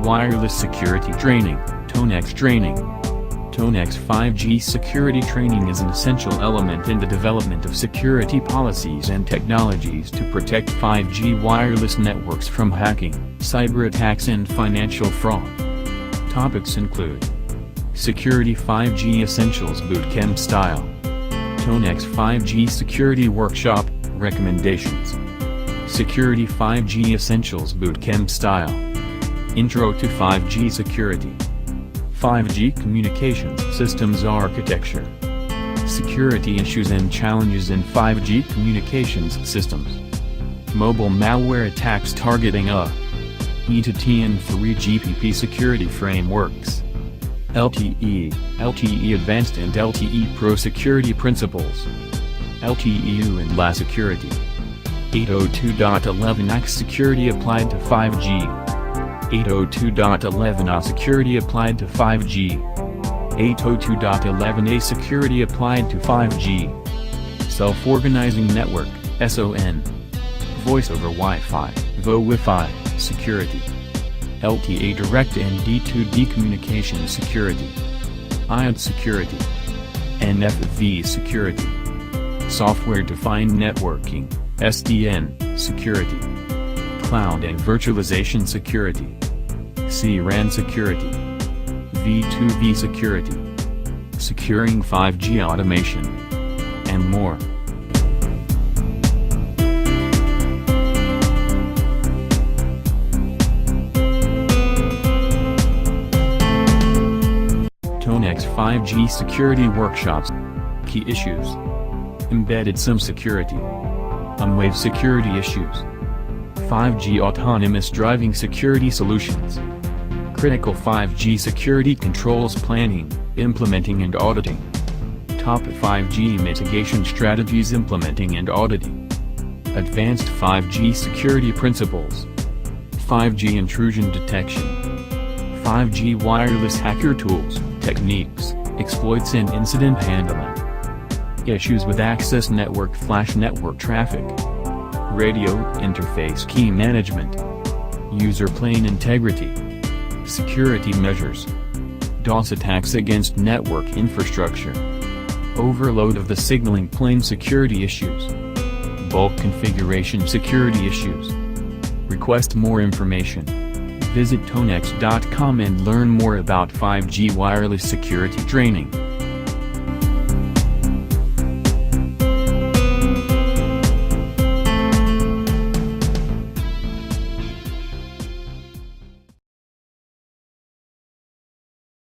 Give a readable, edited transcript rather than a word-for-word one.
wireless security training, Tonex training. Tonex 5G security training is an essential element in the development of security policies and technologies to protect 5G wireless networks from hacking, cyberattacks and financial fraud. Topics include Security 5G Essentials Bootcamp Style, Tonex 5G Security Workshop, Recommendations, Security 5G Essentials Bootcamp Style, Intro to 5G Security, 5G Communications Systems Architecture, Security Issues and Challenges in 5G Communications Systems, Mobile Malware Attacks Targeting E2T and 3GPP Security Frameworks, LTE Advanced and LTE Pro Security Principles, LTE and LA Security, 802.11ac Security Applied to 5G, 802.11a Security Applied to 5G, 802.11a Security Applied to 5G, Self-Organizing Network, SON, Voice over Wi-Fi, VoWiFi, Security, LTA Direct and D2D Communication Security, IoT Security, NFV Security, Software-Defined Networking, SDN, Security, Cloud and Virtualization Security, CRAN Security, V2V Security, Securing 5G Automation, and more. Tonex 5G Security Workshops. Key Issues: Embedded SIM Security, Wave Security Issues, 5G Autonomous Driving Security Solutions, Critical 5G Security Controls Planning, Implementing and Auditing, Top 5G Mitigation Strategies Implementing and Auditing, Advanced 5G Security Principles, 5G Intrusion Detection, 5G Wireless Hacker Tools, Techniques, Exploits and Incident Handling, Issues with Access Network Flash Network Traffic, Radio Interface Key Management, User Plane Integrity, Security Measures, DOS Attacks against Network Infrastructure, Overload of the Signaling Plane Security Issues, Bulk Configuration Security Issues. Request more information. Visit tonex.com and learn more about 5G wireless security training.